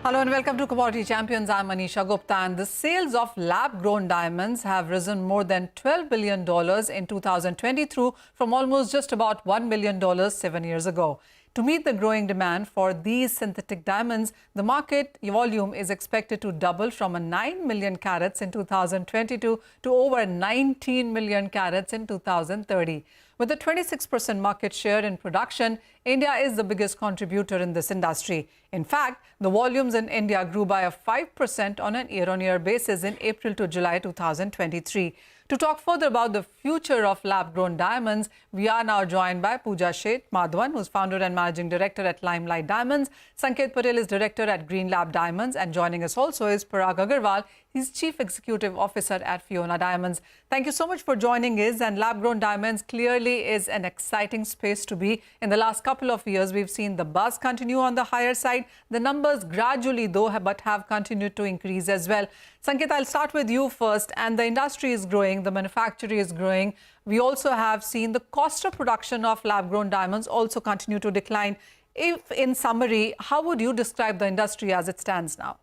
Hello and welcome to Commodity Champions. I'm Manisha Gupta, and the sales of lab-grown diamonds have risen more than $12 billion in 2022 from almost just about $1 billion 7 years ago. To meet the growing demand for these synthetic diamonds, the market volume is expected to double from 9 million carats in 2022 to over 19 million carats in 2030. With a 26% market share in production, India is the biggest contributor in this industry. In fact, the volumes in India grew by 5% on an year-on-year basis in April to July 2023. To talk further about the future of lab-grown diamonds, we are now joined by Pooja, Sheth, Madhavan, who's founder and managing director at Limelight Diamonds. Sanket Patel is director at Greenlab Diamonds, and joining us also is Parag Agrawal. He's chief executive officer at Fiona Diamonds. Thank you so much for joining us. And lab-grown diamonds clearly is an exciting space to be. In the last couple of years, we've seen the buzz continue on the higher side. The numbers gradually, though, have continued to increase as well. Sanket, I'll start with you first. And the industry is growing, the manufacturing is growing. We also have seen the cost of production of lab-grown diamonds also continue to decline. If, in summary, how would you describe the industry as it stands now?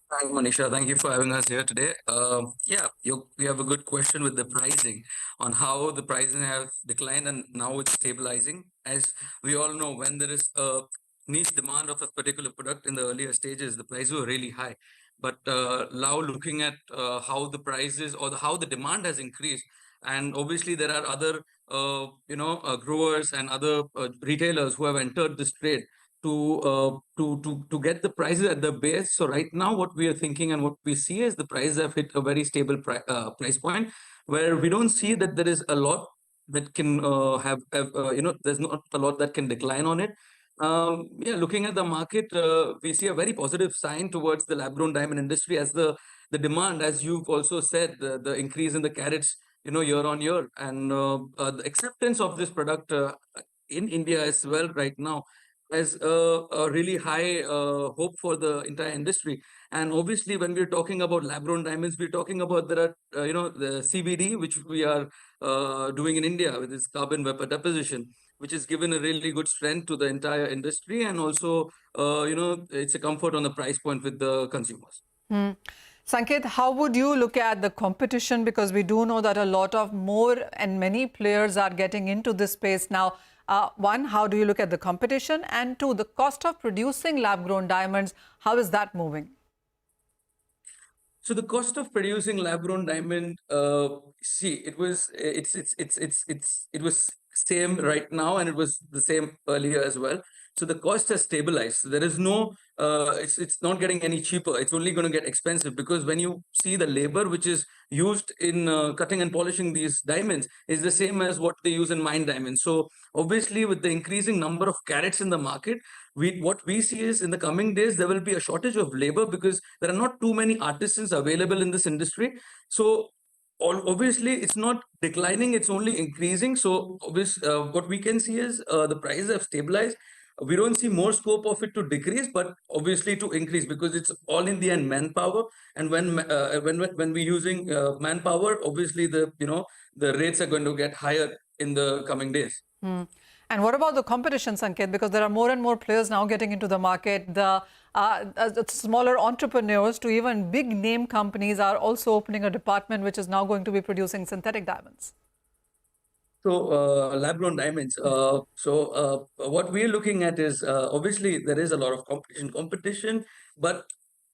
Thank you, Manisha. Thank you for having us here today. We have a good question with the pricing on how the pricing have declined and now it's stabilizing. As we all know, when there is a niche demand of a particular product in the earlier stages, the prices were really high. But now looking at how the prices or how the demand has increased, and obviously there are other growers and other retailers who have entered this trade to get the prices at the base. So right now what we are thinking and what we see is the prices have hit a very stable price point where we don't see that there is a lot that can there's not a lot that can decline on it. Looking at the market, we see a very positive sign towards the lab-grown diamond industry as the demand, as you've also said, the increase in the carats, year on year, and the acceptance of this product in India as well right now as a really high hope for the entire industry. And obviously, when we're talking about lab-grown diamonds, we're talking about there are the CBD, which we are doing in India with this carbon vapor deposition, which has given a really good strength to the entire industry, and also it's a comfort on the price point with the consumers. Sanket, how would you look at the competition? Because we do know that a lot of more and many players are getting into this space now. One, how do you look at the competition? And two, the cost of producing lab-grown diamonds, how is that moving? So the cost of producing lab-grown diamond, it was same right now, and it was the same earlier as well. So the cost has stabilized. There is no, it's not getting any cheaper. It's only going to get expensive, because when you see the labor which is used in cutting and polishing these diamonds is the same as what they use in mine diamonds. So obviously, with the increasing number of carats in the market, what we see is in the coming days, there will be a shortage of labor because there are not too many artisans available in this industry. So obviously, it's not declining, it's only increasing. So what we can see is the prices have stabilized. We don't see more scope of it to decrease, but obviously to increase, because it's all in the end manpower. And when we're using manpower, obviously the rates are going to get higher in the coming days. And what about the competition, Sanket? Because there are more and more players now getting into the market. The smaller entrepreneurs to even big name companies are also opening a department which is now going to be producing synthetic diamonds. So lab-grown diamonds. What we're looking at is obviously there is a lot of competition, but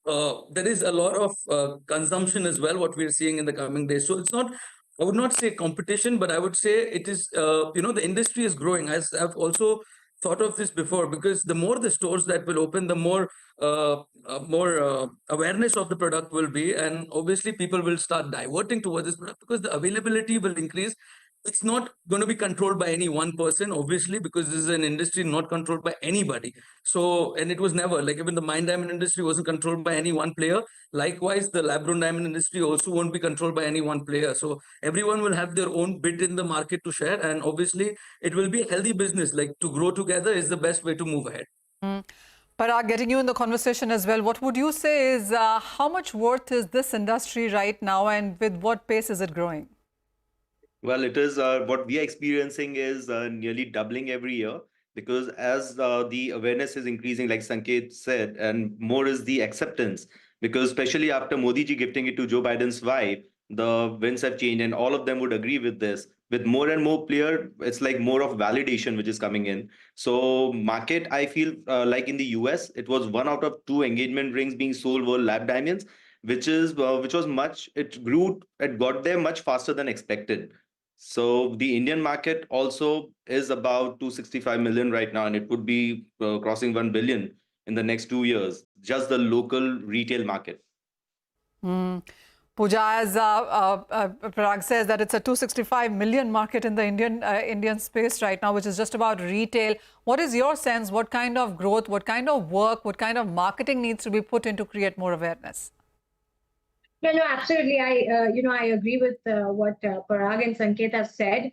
there is a lot of consumption as well, what we're seeing in the coming days. So it's not, I would not say competition, but I would say it is, the industry is growing. As I've also thought of this before, because the more the stores that will open, the more awareness of the product will be, and obviously people will start diverting towards this product because the availability will increase. It's not going to be controlled by any one person, obviously, because this is an industry not controlled by anybody. So, and it was never, like even the mine diamond industry wasn't controlled by any one player. Likewise, the lab-grown diamond industry also won't be controlled by any one player. So everyone will have their own bit in the market to share. And obviously, it will be a healthy business. Like, to grow together is the best way to move ahead. Parag, getting you in the conversation as well, what would you say is how much worth is this industry right now, and with what pace is it growing? Well, it is what we are experiencing is nearly doubling every year. because as the awareness is increasing, like Sanket said, and more is the acceptance, because especially after Modi ji gifting it to Joe Biden's wife, the winds have changed, and all of them would agree with this. With more and more player, it's like more of validation which is coming in. So market, I feel like in the US, it was 1 out of 2 engagement rings being sold were lab diamonds, which was much. It got there much faster than expected. So the Indian market also is about 265 million right now, and it would be crossing 1 billion in the next 2 years. Just the local retail market. Pooja, as Parag says, that it's a 265 million market in the Indian space right now, which is just about retail. What is your sense? What kind of growth, what kind of work, what kind of marketing needs to be put in to create more awareness? Yeah, no, absolutely. I agree with what Parag and Sanket have said.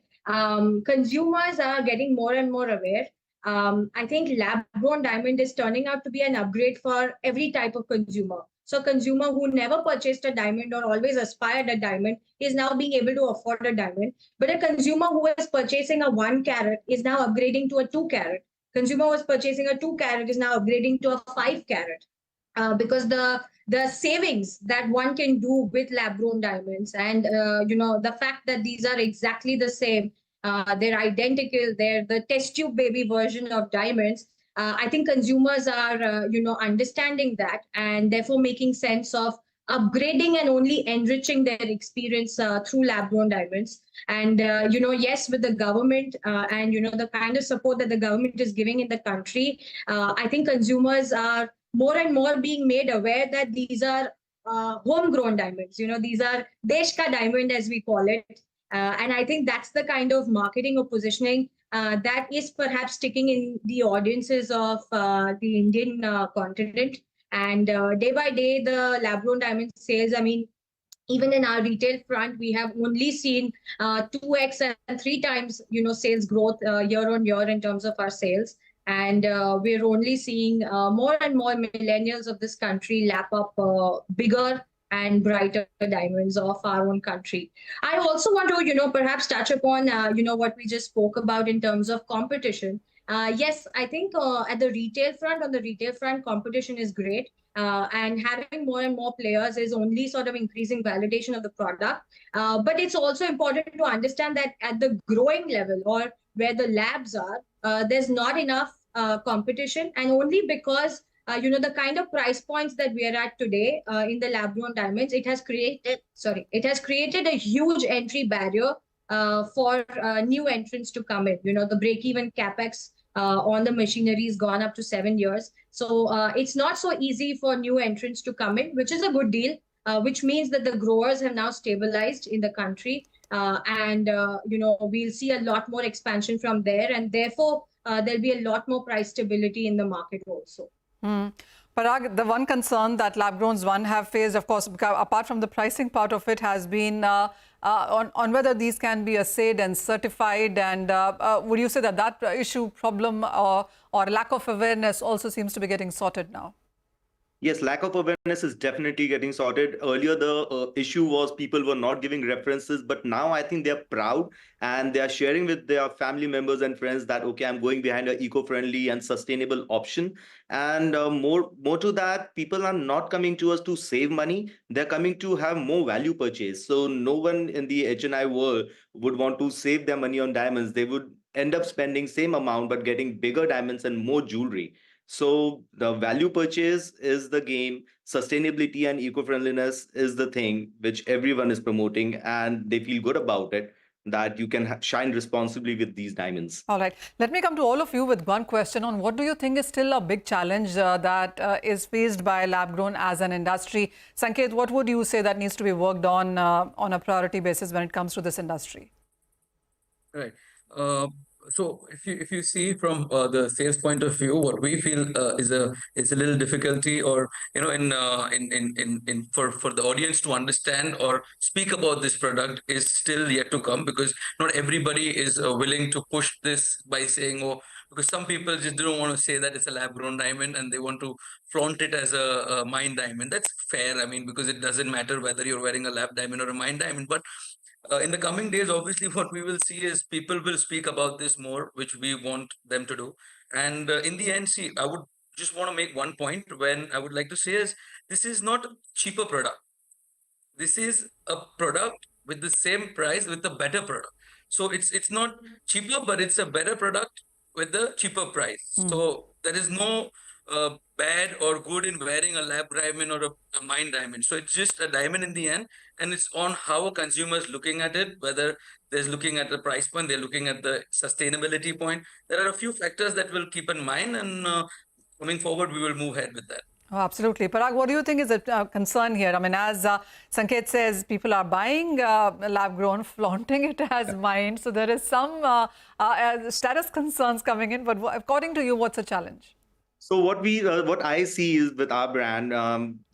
Consumers are getting more and more aware. I think lab-grown diamond is turning out to be an upgrade for every type of consumer. So a consumer who never purchased a diamond or always aspired a diamond is now being able to afford a diamond. But a consumer who was purchasing a 1 carat is now upgrading to a 2 carat. Consumer who was purchasing a 2 carat is now upgrading to a 5 carat. Because the savings that one can do with lab grown diamonds, and the fact that these are exactly the same, they're identical, they're the test tube baby version of diamonds. I think consumers are understanding that, and therefore making sense of upgrading and only enriching their experience through lab grown diamonds. And yes, with the government and the kind of support that the government is giving in the country, I think consumers are more and more being made aware that these are homegrown diamonds. These are Desh ka diamond, as we call it. And I think that's the kind of marketing or positioning that is perhaps sticking in the audiences of the Indian continent. And day by day, the lab-grown diamond sales, I mean, even in our retail front, we have only seen 2x and 3 times, sales growth year on year in terms of our sales. And we're only seeing more and more millennials of this country lap up bigger and brighter diamonds of our own country. I also want to, perhaps touch upon, what we just spoke about in terms of competition. Yes, I think at the retail front, on the retail front, competition is great. And having more and more players is only sort of increasing validation of the product. But it's also important to understand that at the growing level, or where the labs are, there's not enough competition, and only because the kind of price points that we are at today in the lab-grown diamonds, it has created a huge entry barrier for new entrants to come in. The break-even capex on the machinery has gone up to 7 years. So it's not so easy for new entrants to come in, which is a good deal, which means that the growers have now stabilized in the country. And we'll see a lot more expansion from there. And therefore, there'll be a lot more price stability in the market also. Parag, the one concern that lab-growns have faced, of course, apart from the pricing part of it, has been on whether these can be assayed and certified. And would you say that issue, problem, or lack of awareness also seems to be getting sorted now? Yes, lack of awareness is definitely getting sorted. Earlier, the issue was people were not giving references, but now I think they're proud and they are sharing with their family members and friends that, okay, I'm going behind an eco-friendly and sustainable option. And more to that, people are not coming to us to save money. They're coming to have more value purchase. So no one in the HNI world would want to save their money on diamonds. They would end up spending same amount, but getting bigger diamonds and more jewelry. So the value purchase is the game. Sustainability and eco-friendliness is the thing which everyone is promoting, and they feel good about it, that you can shine responsibly with these diamonds. All right. Let me come to all of you with one question on what do you think is still a big challenge that is faced by lab-grown as an industry? Sanket, what would you say that needs to be worked on a priority basis when it comes to this industry? Right. So if you see from the sales point of view, what we feel is a little difficulty, or in for the audience to understand or speak about this product is still yet to come, because not everybody is willing to push this by saying, oh, because some people just don't want to say that it's a lab grown diamond and they want to flaunt it as a mine diamond. That's fair. I mean, because it doesn't matter whether you're wearing a lab diamond or a mine diamond, but In the coming days, obviously, what we will see is people will speak about this more, which we want them to do. And in the end, see, I would just want to make one point when I would like to say is this is not cheaper product. This is a product with the same price with a better product. So it's not cheaper, but it's a better product with the cheaper price. So there is no bad or good in wearing a lab diamond or a mine diamond. So it's just a diamond in the end, and it's on how a consumer is looking at it, whether they're looking at the price point, they're looking at the sustainability point. There are a few factors that we'll keep in mind, and coming forward, we will move ahead with that. Oh, absolutely. Parag, what do you think is a concern here? I mean, as Sanket says, people are buying lab-grown, flaunting it as mine. So there is some status concerns coming in. But according to you, what's the challenge? So what I see is with our brand,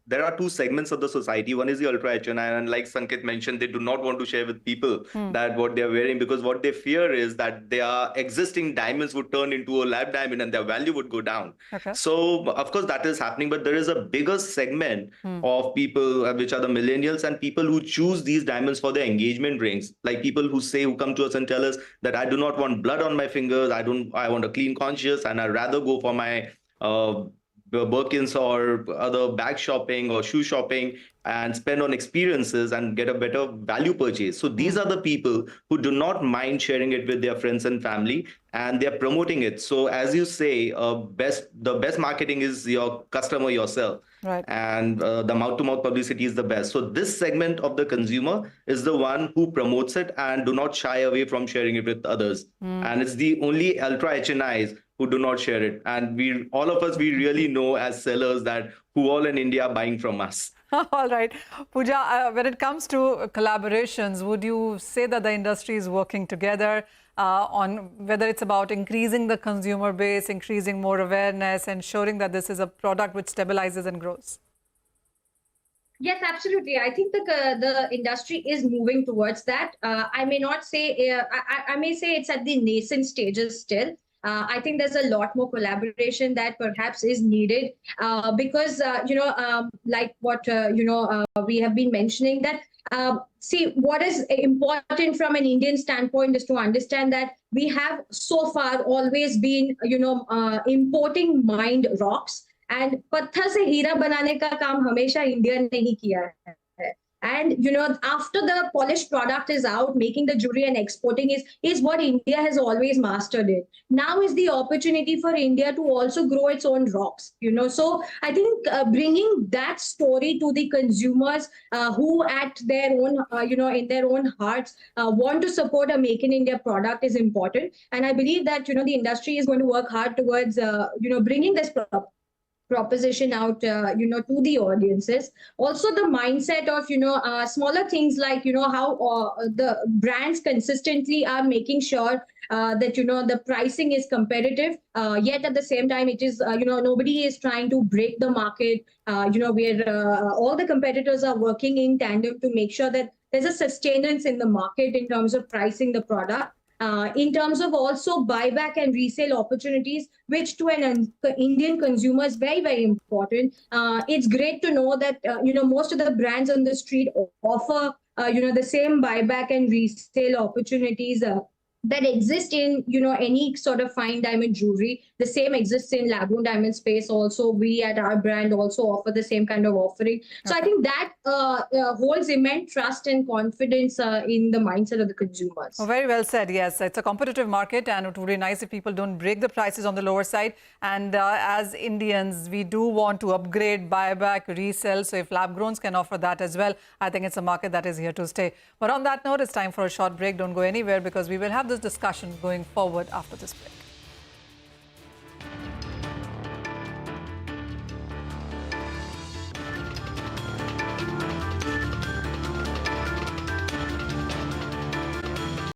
there are two segments of the society. One is the ultra HNI, and like Sanket mentioned, they do not want to share with people that what they're wearing, because what they fear is that their existing diamonds would turn into a lab diamond and their value would go down. Okay. So of course that is happening, but there is a bigger segment of people, which are the millennials and people who choose these diamonds for their engagement rings. Like people who come to us and tell us that I do not want blood on my fingers. I want a clean conscience, and I'd rather go for my Birkins or other bag shopping or shoe shopping and spend on experiences and get a better value purchase. So these are the people who do not mind sharing it with their friends and family, and they're promoting it. So as you say, the best marketing is your customer yourself. Right. And the mouth-to-mouth publicity is the best. So this segment of the consumer is the one who promotes it and do not shy away from sharing it with others. And it's the only ultra HNIs who do not share it. And all of us, we really know as sellers that who all in India are buying from us. All right. Pooja, when it comes to collaborations, would you say that the industry is working together on whether it's about increasing the consumer base, increasing more awareness, ensuring that this is a product which stabilizes and grows? Yes, absolutely. I think the industry is moving towards that. I may not say, I may say it's at the nascent stages still. I think there's a lot more collaboration that perhaps is needed because, like what, we have been mentioning that, see, what is important from an Indian standpoint is to understand that we have so far always been, importing mined rocks. And पत्थर से हीरा बनाने का काम हमेशा India ने ही किया है. And after the polished product is out, making the jewelry and exporting is what India has always mastered it. Now is the opportunity for India to also grow its own rocks. So I think bringing that story to the consumers who at their own, in their own hearts want to support a Make in India product is important. And I believe that the industry is going to work hard towards bringing this proposition out to the audiences. Also the mindset of smaller things like how the brands consistently are making sure that the pricing is competitive, yet at the same time it is nobody is trying to break the market, where all the competitors are working in tandem to make sure that there's a sustenance in the market in terms of pricing the product. In terms of also buyback and resale opportunities, which to an Indian consumer is very, very important. It's great to know that, most of the brands on the street offer, the same buyback and resale opportunities that exist in, any sort of fine diamond jewelry. The same exists in lab-grown diamond space also. We at our brand also offer the same kind of offering. So I think that holds immense trust and confidence in the mindset of the consumers. Oh, very well said. Yes, it's a competitive market and it would be nice if people don't break the prices on the lower side. And as Indians, we do want to upgrade, buy back, resell. So if lab-growns can offer that as well, I think it's a market that is here to stay. But on that note, it's time for a short break. Don't go anywhere because we will have this discussion going forward after this break.